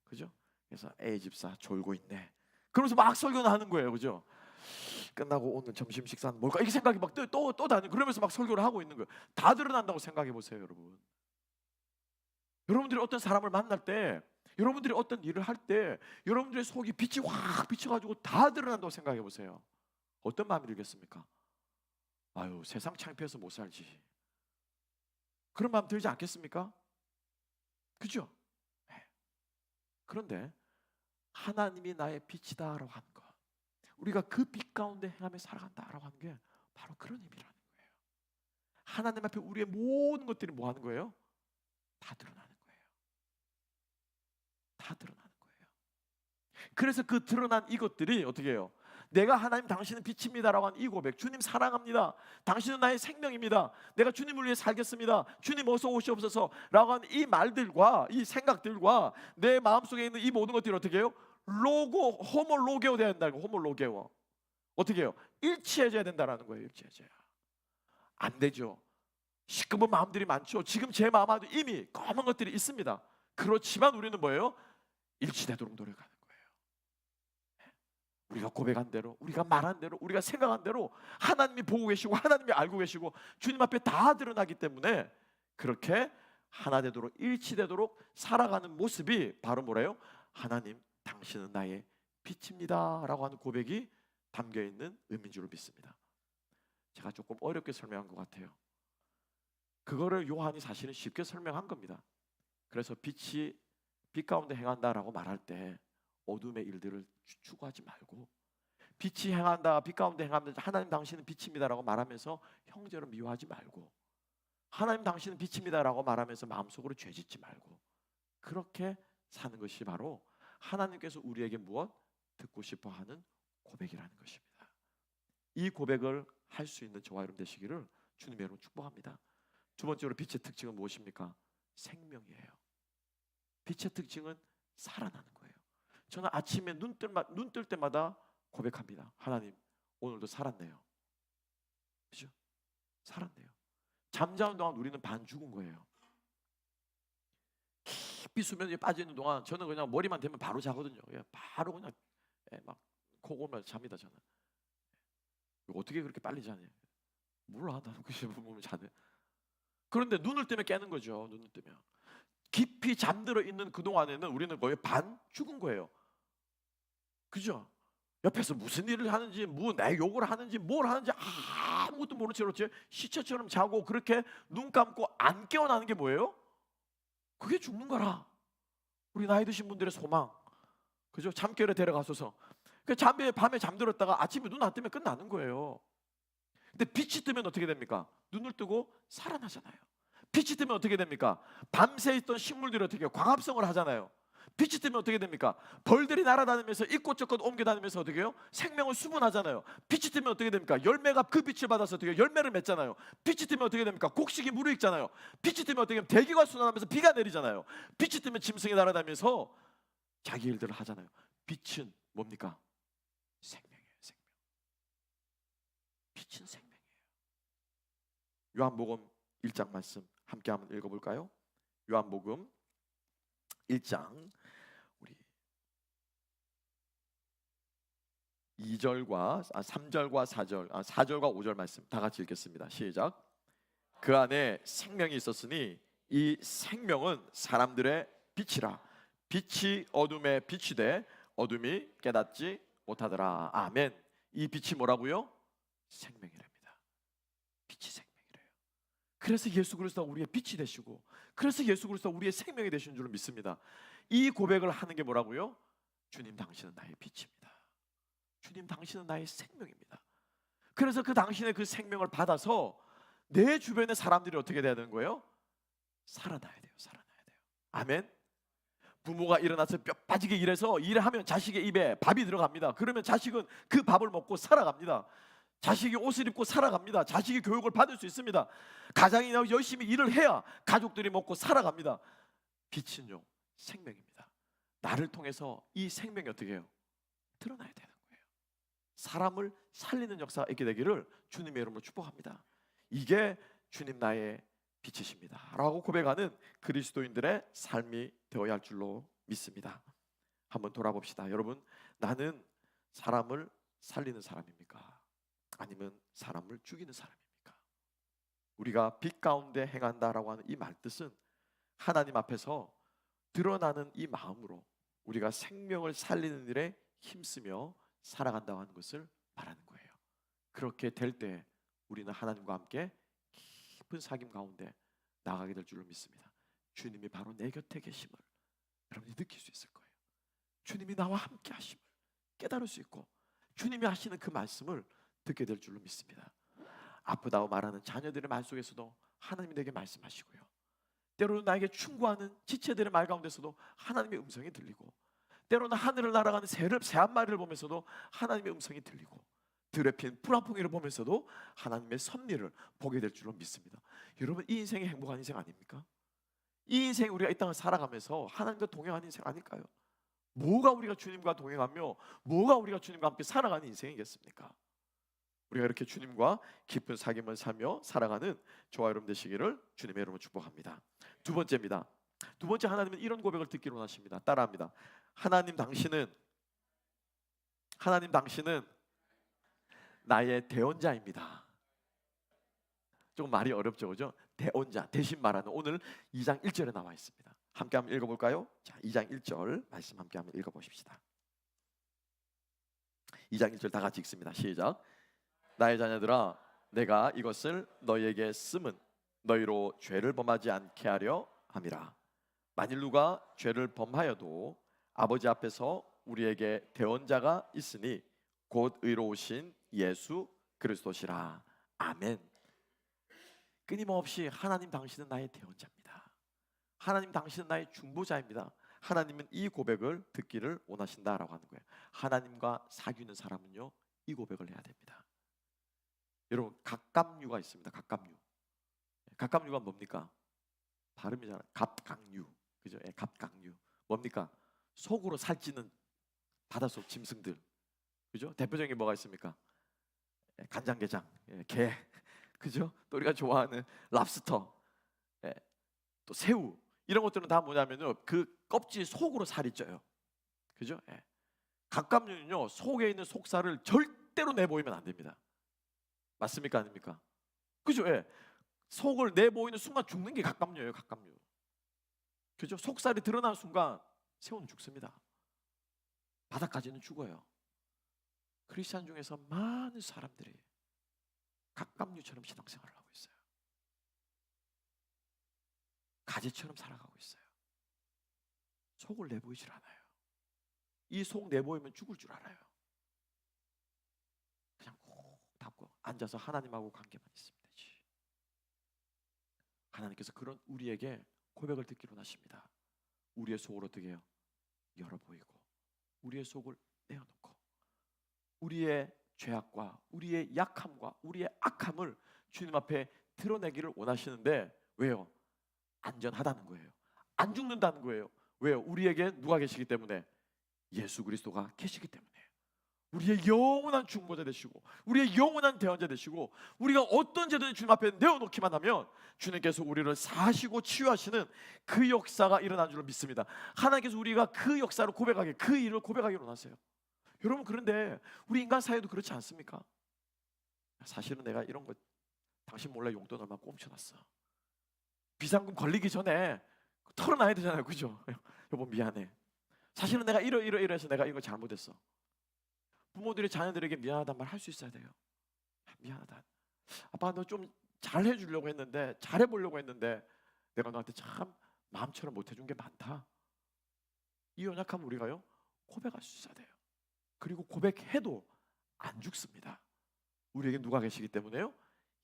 Speaker 1: 그죠? 그래서 에이 집사 졸고 있네. 그러면서 막 설교를 하는 거예요. 그죠? 끝나고 오늘 점심 식사는 뭘까? 이게 생각이 막 또 다니. 그러면서 막 설교를 하고 있는 거예요. 다 드러난다고 생각해 보세요, 여러분. 여러분들이 어떤 사람을 만날 때, 여러분들이 어떤 일을 할 때, 여러분들의 속이 빛이 확 비쳐가지고 다 드러난다고 생각해 보세요. 어떤 마음이 들겠습니까? 아유, 세상 창피해서 못 살지. 그런 마음 들지 않겠습니까? 그죠? 네. 그런데 하나님이 나의 빛이다라고 하는 것, 우리가 그 빛 가운데 행하며 살아간다라고 하는 게 바로 그런 의미라는 거예요. 하나님 앞에 우리의 모든 것들이 뭐 하는 거예요? 다 드러나는 거예요. 다 드러나는 거예요. 그래서 그 드러난 이것들이 어떻게 해요? 내가 하나님 당신은 빛입니다라고 하는 이 고백, 주님 사랑합니다, 당신은 나의 생명입니다, 내가 주님을 위해 살겠습니다, 주님 어서 오시옵소서라고 하는 이 말들과 이 생각들과 내 마음속에 있는 이 모든 것들이 어떻게 해요? 호모로게오 되어야 된다는 거예요. 호모로게오. 어떻게 해요? 일치해져야 된다는 거예요. 일치해져야. 안 되죠. 시끄러운 마음들이 많죠. 지금 제 마음 안에도 이미 검은 것들이 있습니다. 그렇지만 우리는 뭐예요? 일치되도록 노력하는 거예요. 우리가 고백한 대로, 우리가 말한 대로, 우리가 생각한 대로 하나님이 보고 계시고 하나님이 알고 계시고 주님 앞에 다 드러나기 때문에 그렇게 하나 되도록, 일치되도록 살아가는 모습이 바로 뭐래요? 하나님 당신은 나의 빛입니다 라고 하는 고백이 담겨있는 의미인 줄 믿습니다. 제가 조금 어렵게 설명한 것 같아요. 그거를 요한이 사실은 쉽게 설명한 겁니다. 그래서 빛이 빛 가운데 행한다라고 말할 때 어둠의 일들을 추구하지 말고, 빛이 행한다, 빛 가운데 행한다, 하나님 당신은 빛입니다라고 말하면서 형제를 미워하지 말고, 하나님 당신은 빛입니다라고 말하면서 마음속으로 죄짓지 말고, 그렇게 사는 것이 바로 하나님께서 우리에게 무엇 듣고 싶어 하는 고백이라는 것입니다. 이 고백을 할 수 있는 저와 여러분 되시기를 주님의 이름으로 축복합니다. 두 번째로 빛의 특징은 무엇입니까? 생명이에요. 빛의 특징은 살아나는 거예요. 저는 아침에 눈 뜰 때마다 고백합니다. 하나님 오늘도 살았네요. 그죠? 살았네요. 잠자는 동안 우리는 반 죽은 거예요. 깊이 수면에 빠져 있는 동안 저는 그냥 머리만 대면 바로 자거든요. 바로 그냥 막 코골면서 잡니다. 저는. 어떻게 그렇게 빨리 자냐? 몰라, 나는 그 시간에 보면 자네. 그런데 눈을 뜨면 깨는 거죠. 눈을 뜨면 깊이 잠들어 있는 그 동안에는 우리는 거의 반 죽은 거예요. 그죠? 옆에서 무슨 일을 하는지, 내 욕을 하는지, 뭘 하는지 아무것도 모른 채로 시체처럼 자고 그렇게 눈 감고 안 깨어나는 게 뭐예요? 그게 죽는 거라. 우리 나이 드신 분들의 소망, 그죠? 잠결에 데려가소서. 그 밤에 잠들었다가 아침에 눈 안 뜨면 끝나는 거예요. 근데 빛이 뜨면 어떻게 됩니까? 눈을 뜨고 살아나잖아요. 빛이 뜨면 어떻게 됩니까? 밤새 있던 식물들이 어떻게 해요? 광합성을 하잖아요. 빛이 뜨면 어떻게 됩니까? 벌들이 날아다니면서 이곳저곳 옮겨다니면서 어떻게 해요? 생명을 수분하잖아요. 빛이 뜨면 어떻게 됩니까? 열매가 그 빛을 받아서 어떻게 해요? 열매를 맺잖아요. 빛이 뜨면 어떻게 됩니까? 곡식이 무르익잖아요. 빛이 뜨면 어떻게 해요? 대기가 순환하면서 비가 내리잖아요. 빛이 뜨면 짐승이 날아다니면서 자기 일들을 하잖아요. 빛은 뭡니까? 생명이에요. 생명. 빛은 생명이에요. 요한복음 1장 말씀 함께 한번 읽어볼까요? 요한복음 1장 우리 3절과 4절과 5절 말씀 다 같이 읽겠습니다. 시작. 그 안에 생명이 있었으니 이 생명은 사람들의 빛이라. 빛이 어둠에 빛이 돼 어둠이 깨닫지 못하더라. 아멘. 이 빛이 뭐라고요? 생명이랍니다. 빛이 생명이래요. 그래서 예수 그리스도가 우리의 빛이 되시고, 그래서 예수 그리스도가 우리의 생명이 되신 줄 믿습니다. 이 고백을 하는 게 뭐라고요? 주님 당신은 나의 빛입니다. 주님 당신은 나의 생명입니다. 그래서 그 당신의 그 생명을 받아서 내 주변의 사람들이 어떻게 돼야 되는 거예요? 살아나야 돼요. 살아나야 돼요. 아멘. 부모가 일어나서 뼈 빠지게 일해서 일하면 자식의 입에 밥이 들어갑니다. 그러면 자식은 그 밥을 먹고 살아갑니다. 자식이 옷을 입고 살아갑니다. 자식이 교육을 받을 수 있습니다. 가장이 열심히 일을 해야 가족들이 먹고 살아갑니다. 빛은요, 생명입니다. 나를 통해서 이 생명이 어떻게 해요? 드러나야 되는 거예요. 사람을 살리는 역사가 있게 되기를 주님의 이름으로 축복합니다. 이게 주님 나의 빛이십니다 라고 고백하는 그리스도인들의 삶이 되어야 할 줄로 믿습니다. 한번 돌아봅시다. 여러분, 나는 사람을 살리는 사람입니까? 아니면 사람을 죽이는 사람입니까? 우리가 빛 가운데 행한다라고 하는 이 말뜻은 하나님 앞에서 드러나는 이 마음으로 우리가 생명을 살리는 일에 힘쓰며 살아간다고 하는 것을 말하는 거예요. 그렇게 될 때 우리는 하나님과 함께 깊은 사귐 가운데 나가게 될 줄로 믿습니다. 주님이 바로 내 곁에 계심을 여러분이 느낄 수 있을 거예요. 주님이 나와 함께 하심을 깨달을 수 있고, 주님이 하시는 그 말씀을 듣게 될 줄로 믿습니다. 아프다고 말하는 자녀들의 말 속에서도 하나님이 내게 말씀하시고요, 때로는 나에게 충고하는 지체들의 말 가운데서도 하나님의 음성이 들리고, 때로는 하늘을 날아가는 새 한 마리를 보면서도 하나님의 음성이 들리고, 들에 핀 풀 한 포기를 보면서도 하나님의 섭리를 보게 될 줄로 믿습니다. 여러분, 이 인생이 행복한 인생 아닙니까? 이 인생, 우리가 이 땅을 살아가면서 하나님과 동행하는 인생 아닐까요? 뭐가 우리가 주님과 동행하며 뭐가 우리가 주님과 함께 살아가는 인생이겠습니까? 우리가 이렇게 주님과 깊은 사귐을 사며 살아가는 저와 여러분 되시기를 주님의 이름으로 축복합니다. 두 번째입니다. 두 번째, 하나님은 이런 고백을 듣기를 원하십니다. 따라합니다. 하나님 당신은 나의 대언자입니다. 조금 말이 어렵죠, 그죠? 대언자, 대신 말하는, 오늘 2장 1절에 나와 있습니다. 함께 한번 읽어볼까요? 자, 2장 1절 말씀 함께 한번 읽어보십시다. 2장 1절 다 같이 읽습니다. 시작. 나의 자녀들아, 내가 이것을 너희에게 쓰면 너희로 죄를 범하지 않게 하려 함이라. 만일 누가 죄를 범하여도 아버지 앞에서 우리에게 대언자가 있으니 곧 의로우신 예수 그리스도시라. 아멘. 끊임없이 하나님 당신은 나의 대언자입니다. 하나님 당신은 나의 중보자입니다. 하나님은 이 고백을 듣기를 원하신다라고 하는 거예요. 하나님과 사귀는 사람은요, 이 고백을 해야 됩니다. 여러분, 갑각류가 있습니다. 갑각류. 갑각류가 뭡니까? 발음이 잘, 갑각류, 그죠? 예, 갑각류. 뭡니까? 속으로 살찌는 바닷속 짐승들, 그죠? 대표적인 게 뭐가 있습니까? 예, 간장게장, 예, 게, 그죠? 또 우리가 좋아하는 랍스터, 예, 또 새우, 이런 것들은 다 뭐냐면요, 그 껍질 속으로 살이 쪄요, 그죠? 예. 갑각류는요, 속에 있는 속살을 절대로 내보이면 안 됩니다. 맞습니까, 아닙니까? 그죠? 예. 속을 내보이는 순간 죽는 게 갑각류예요, 갑각류. 그죠? 속살이 드러나는 순간 새우는 죽습니다. 바닥까지는 죽어요. 크리스찬 중에서 많은 사람들이 갑각류처럼 신앙생활을 하고 있어요. 가지처럼 살아가고 있어요. 속을 내보이질 않아요. 이 속 내보이면 죽을 줄 알아요. 그냥 꼭 닫고 앉아서 하나님하고 관계만 있으면 되지. 하나님께서 그런 우리에게 고백을 듣기로 하십니다. 우리의 속을 어떻게 해요? 열어 보이고, 우리의 속을 내어놓고, 우리의 죄악과 우리의 약함과 우리의 악함을 주님 앞에 드러내기를 원하시는데, 왜요? 안전하다는 거예요. 안 죽는다는 거예요. 왜요? 우리에게 누가 계시기 때문에? 예수 그리스도가 계시기 때문에. 우리의 영원한 중보자 되시고, 우리의 영원한 대언자 되시고, 우리가 어떤 죄든 주님 앞에 내어놓기만 하면 주님께서 우리를 사시고 치유하시는 그 역사가 일어난 줄로 믿습니다. 하나님께서 우리가 그 역사를 고백하게, 그 일을 고백하기로 원하세요. 여러분, 그런데 우리 인간 사회도 그렇지 않습니까? 사실은 내가 이런 거 당신 몰래 용돈 얼마 꼼쳐놨어. 비상금 걸리기 전에 털어놔야 되잖아요, 그죠? 여보 미안해. 사실은 내가 이러해서 내가 이거 잘못했어. 부모들이 자녀들에게 미안하단 말 할 수 있어야 돼요. 미안하다. 아빠, 너 좀 잘해주려고 했는데, 잘해보려고 했는데 내가 너한테 참 마음처럼 못해준 게 많다. 이 연약함을 우리가요, 고백할 수 있어야 돼요. 그리고 고백해도 안 죽습니다. 우리에게 누가 계시기 때문에요?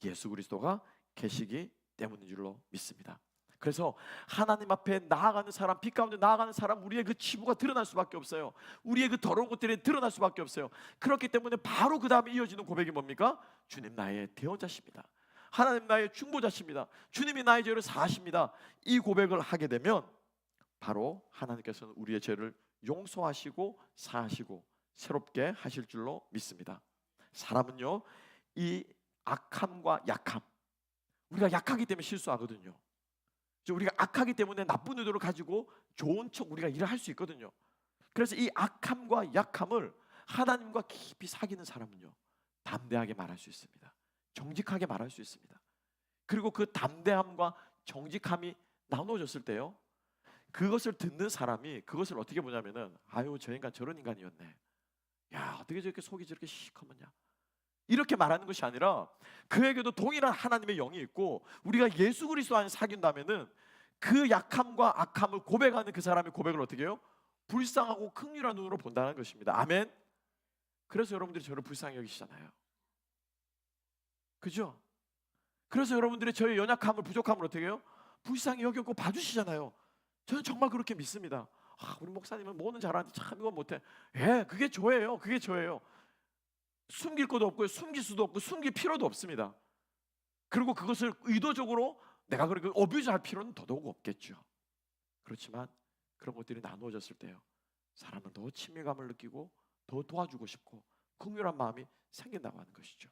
Speaker 1: 예수 그리스도가 계시기 때문인 줄로 믿습니다. 그래서 하나님 앞에 나아가는 사람, 빛 가운데 나아가는 사람, 우리의 그 치부가 드러날 수밖에 없어요. 우리의 그 더러운 것들이 드러날 수밖에 없어요. 그렇기 때문에 바로 그 다음에 이어지는 고백이 뭡니까? 주님 나의 대언자십니다. 하나님 나의 중보자십니다. 주님이 나의 죄를 사하십니다. 이 고백을 하게 되면 바로 하나님께서는 우리의 죄를 용서하시고 사하시고 새롭게 하실 줄로 믿습니다. 사람은요, 이 악함과 약함, 우리가 약하기 때문에 실수하거든요. 우리가 악하기 때문에 나쁜 의도를 가지고 좋은 척 우리가 일을 할 수 있거든요. 그래서 이 악함과 약함을 하나님과 깊이 사귀는 사람은요, 담대하게 말할 수 있습니다. 정직하게 말할 수 있습니다. 그리고 그 담대함과 정직함이 나눠졌을 때요, 그것을 듣는 사람이 그것을 어떻게 보냐면은, 아유 저 인간 저런 인간이었네. 야, 어떻게 저렇게 속이 저렇게 시커먼냐, 이렇게 말하는 것이 아니라 그에게도 동일한 하나님의 영이 있고, 우리가 예수 그리스도 안에 사귄다면은 그 약함과 악함을 고백하는 그 사람의 고백을 어떻게 해요? 불쌍하고 긍휼한 눈으로 본다는 것입니다. 아멘. 그래서 여러분들이 저를 불쌍히 여기시잖아요, 그죠? 그래서 여러분들이 저의 연약함을, 부족함을 어떻게 해요? 불쌍히 여겼고 봐주시잖아요. 저는 정말 그렇게 믿습니다. 우리 목사님은 뭐는 잘하는데 참 이건 못해. 예, 그게 저예요. 그게 저예요. 숨길 것도 없고요, 숨길 수도 없고 숨길 필요도 없습니다. 그리고 그것을 의도적으로 내가 그렇게 어뷰즈할 필요는 더더욱 없겠죠. 그렇지만 그런 것들이 나누어졌을 때요, 사람은 더 친밀감을 느끼고 더 도와주고 싶고 긍휼한 마음이 생긴다고 하는 것이죠.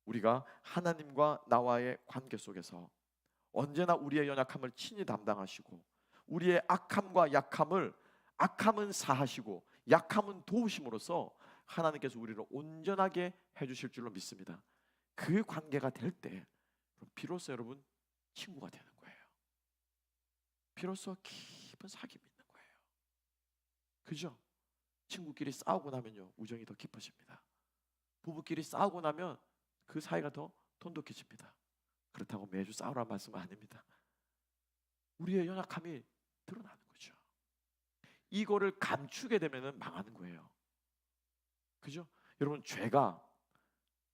Speaker 1: 우리가 하나님과 나와의 관계 속에서 언제나 우리의 연약함을 친히 담당하시고 우리의 악함과 약함을, 악함은 사하시고 약함은 도우심으로써 하나님께서 우리를 온전하게 해주실 줄로 믿습니다. 그 관계가 될 때 비로소 여러분 친구가 되는 거예요. 비로소 깊은 사귐이 있는 거예요. 그죠? 친구끼리 싸우고 나면요, 우정이 더 깊어집니다. 부부끼리 싸우고 나면 그 사이가 더 돈독해집니다. 그렇다고 매주 싸우라는 말씀은 아닙니다. 우리의 연약함이 드러나는 거죠. 이거를 감추게 되면 망하는 거예요. 그죠? 여러분, 죄가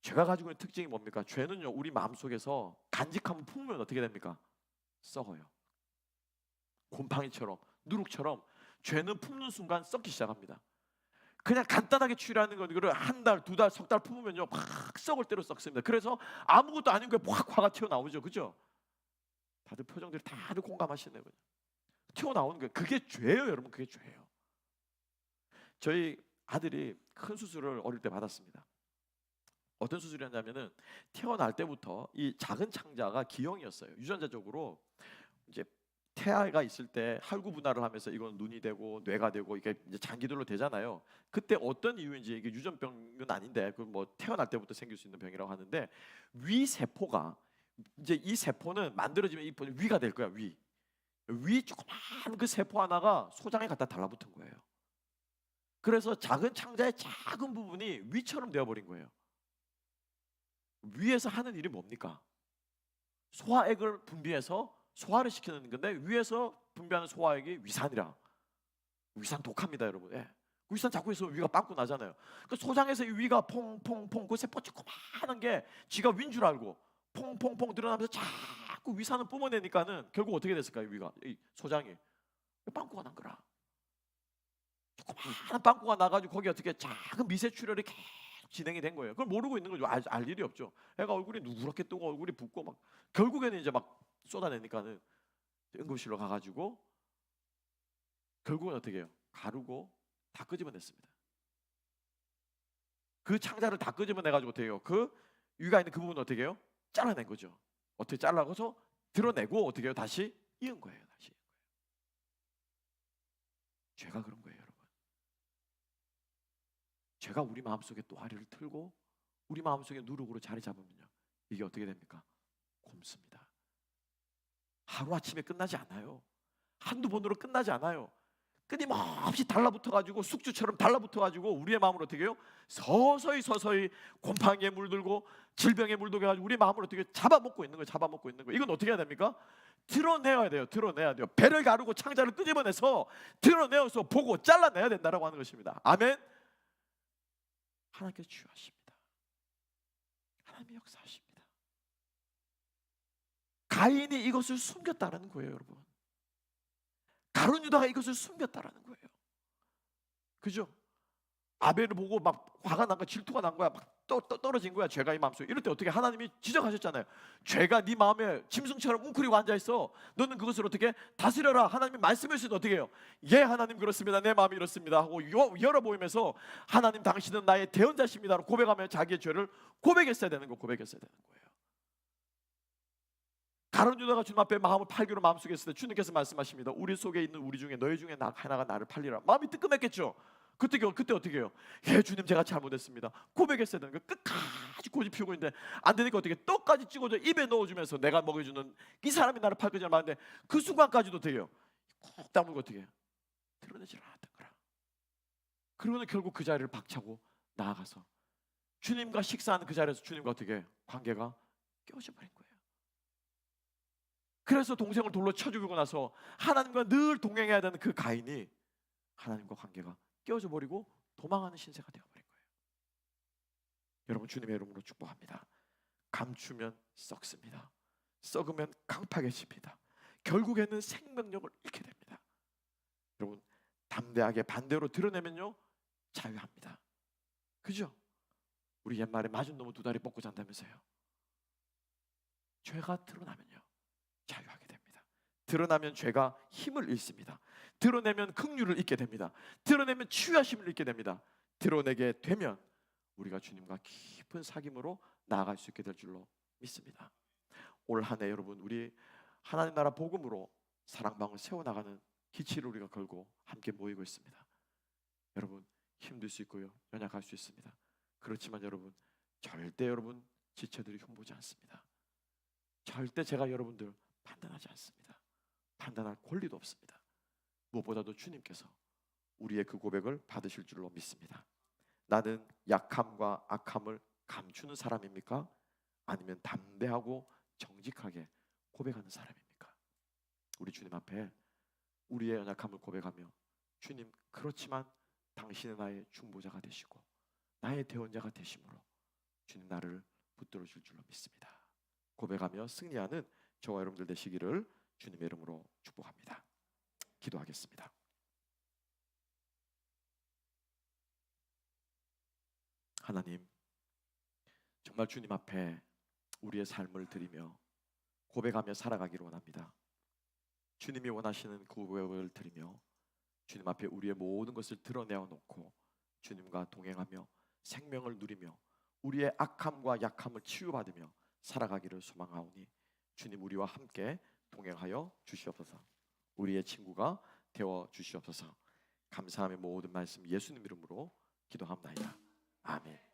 Speaker 1: 가지고 있는 특징이 뭡니까? 죄는요, 우리 마음속에서 간직함을 품으면 어떻게 됩니까? 썩어요. 곰팡이처럼, 누룩처럼 죄는 품는 순간 썩기 시작합니다. 그냥 간단하게 추리하는 건 이거를 한 달, 두 달, 석 달 품으면요 막 썩을 대로 썩습니다. 그래서 아무것도 아닌 거에 확 화가 튀어나오죠. 그죠? 다들 표정들이 다들 공감하시네요. 튀어나오는 거예요. 그게 죄예요, 여러분. 그게 죄예요. 저희 아들이 큰 수술을 어릴 때 받았습니다. 어떤 수술이었냐면은 태어날 때부터 이 작은 창자가 기형이었어요. 유전자적으로 이제 태아가 있을 때 할구분할을 하면서 이건 눈이 되고 뇌가 되고 이게 이제 장기들로 되잖아요. 그때 어떤 이유인지, 이게 유전병은 아닌데 그 뭐 태어날 때부터 생길 수 있는 병이라고 하는데, 위 세포가 이제 이 세포는 만들어지면 이 위가 될 거야. 위 조그만 그 세포 하나가 소장에 갖다 달라붙은 거예요. 그래서 작은 창자의 작은 부분이 위처럼 되어버린 거예요. 위에서 하는 일이 뭡니까? 소화액을 분비해서 소화를 시키는 건데, 위에서 분비하는 소화액이 위산이라. 위산 독합니다, 여러분. 예. 위산 자꾸 있으면 위가 빵꾸 나잖아요. 그 소장에서 이 위가 퐁퐁퐁, 그 세포 조그마한 게 지가 위인 줄 알고 퐁퐁퐁 드러나면서 자꾸 위산을 뿜어내니까는 결국 어떻게 됐을까요? 위가, 이 소장이 빵꾸가 난 거라. 조그마한 빵꾸가 나가지고 거기 어떻게 작은 미세 출혈이 계속 진행이 된 거예요. 그걸 모르고 있는 거죠. 알 일이 없죠. 애가 얼굴이 누렇게 뜨고 얼굴이 붓고 막 결국에는 이제 막 쏟아내니까는 응급실로 가가지고 결국은 어떻게 해요? 가르고 다 끄집어냈습니다. 그 창자를 다 끄집어내가지고 어떻게 해요? 그 위가 있는 그 부분 어떻게 해요? 잘라낸 거죠. 어떻게 잘라서 드러내고 어떻게 해요? 다시 이은 거예요. 다시. 죄가 그런 거예요, 여러분. 죄가 우리 마음속에 또 화리를 틀고 우리 마음속에 누룩으로 자리 잡으면요, 이게 어떻게 됩니까? 곰습니다. 하루아침에 끝나지 않아요. 한두 번으로 끝나지 않아요. 끊임없이 달라붙어가지고 숙주처럼 달라붙어가지고 우리의 마음을 어떻게 해요? 서서히 곰팡이에 물들고 질병에 물들게 가지고 우리 마음을 어떻게 잡아먹고 있는 거예요. 잡아먹고 있는 거예요. 이건 어떻게 해야 됩니까? 드러내야 돼요. 드러내야 돼요. 배를 가르고 창자를 끄집어내서 드러내어서 보고 잘라내야 된다라고 하는 것입니다. 아멘. 하나님께서 주하십니다. 하나님의 역사하십니다. 가인이 이것을 숨겼다라는 거예요, 여러분. 가룟 유다가 이것을 숨겼다라는 거예요. 그죠? 아벨을 보고 막 화가 난 거야, 질투가 난 거야, 막 떨어진 거야, 죄가 이 마음속에. 이럴 때 어떻게 하나님이 지적하셨잖아요. 죄가 네 마음에 짐승처럼 웅크리고 앉아 있어. 너는 그것을 어떻게 다스려라. 하나님이 말씀해 주시면 어떻게 해요? 예, 하나님 그렇습니다. 내 마음이 이렇습니다 하고 열어보이면서 하나님 당신은 나의 대언자십니다라고 고백하며 자기의 죄를 고백했어야 되는 거, 고백했어야 되는 거예요. 가룟 유다가 주님 앞에 마음을 팔기로 마음속에 있을 때 주님께서 말씀하십니다. 우리 속에 있는 우리 중에 너희 중에 하나가 나를 팔리라. 마음이 뜨끔했겠죠. 그때 어떻게 해요? 예, 주님 제가 잘못했습니다. 고백했어야 되는 거예요. 끝까지 고집 피우고 있는데 안 되니까 어떻게 떡까지 찍어줘 입에 넣어주면서 내가 먹여주는 이 사람이 나를 팔 거지 말는데 그 순간까지도 돼요. 꾹 다물고 어떻게 해요? 드러내지 않았던 거라. 그러고는 결국 그 자리를 박차고 나아가서 주님과 식사하는 그 자리에서 주님과 어떻게 해요? 관계가 깨어져 버린 거예요. 그래서 동생을 돌로 쳐 죽이고 나서 하나님과 늘 동행해야 되는 그 가인이 하나님과 관계가 깨어져 버리고 도망하는 신세가 되어버린 거예요. 여러분, 주님의 이름으로 축복합니다. 감추면 썩습니다. 썩으면 강팍해집니다. 결국에는 생명력을 잃게 됩니다. 여러분, 담대하게 반대로 드러내면요 자유합니다. 그죠? 우리 옛말에 맞은 놈은 두 다리 뻗고 잔다면서요. 죄가 드러나면요 자유하게 됩니다. 드러나면 죄가 힘을 잃습니다. 드러내면 긍휼을 잊게 됩니다. 드러내면 치유하심을 잊게 됩니다. 드러내게 되면 우리가 주님과 깊은 사귐으로 나아갈 수 있게 될 줄로 믿습니다. 올 한 해 여러분 우리 하나님 나라 복음으로 사랑방을 세워나가는 기치를 우리가 걸고 함께 모이고 있습니다. 여러분 힘들 수 있고요 연약할 수 있습니다. 그렇지만 여러분 절대 여러분 지체들이 흉보지 않습니다. 절대 제가 여러분들 판단하지 않습니다. 판단할 권리도 없습니다. 무엇보다도 주님께서 우리의 그 고백을 받으실 줄로 믿습니다. 나는 약함과 악함을 감추는 사람입니까? 아니면 담대하고 정직하게 고백하는 사람입니까? 우리 주님 앞에 우리의 연약함을 고백하며 주님 그렇지만 당신은 나의 중보자가 되시고 나의 대언자가 되심으로 주님 나를 붙들어 줄 줄로 믿습니다. 고백하며 승리하는 저와 여러분들 되시기를 주님의 이름으로 축복합니다. 기도하겠습니다. 하나님 정말 주님 앞에 우리의 삶을 드리며 고백하며 살아가기를 원합니다. 주님이 원하시는 그 고백을 드리며 주님 앞에 우리의 모든 것을 드러내어 놓고 주님과 동행하며 생명을 누리며 우리의 악함과 약함을 치유받으며 살아가기를 소망하오니 주님 우리와 함께 동행하여 주시옵소서. 우리의 친구가 되어 주시옵소서. 감사함의 모든 말씀 예수님 이름으로 기도합나이다. 아멘.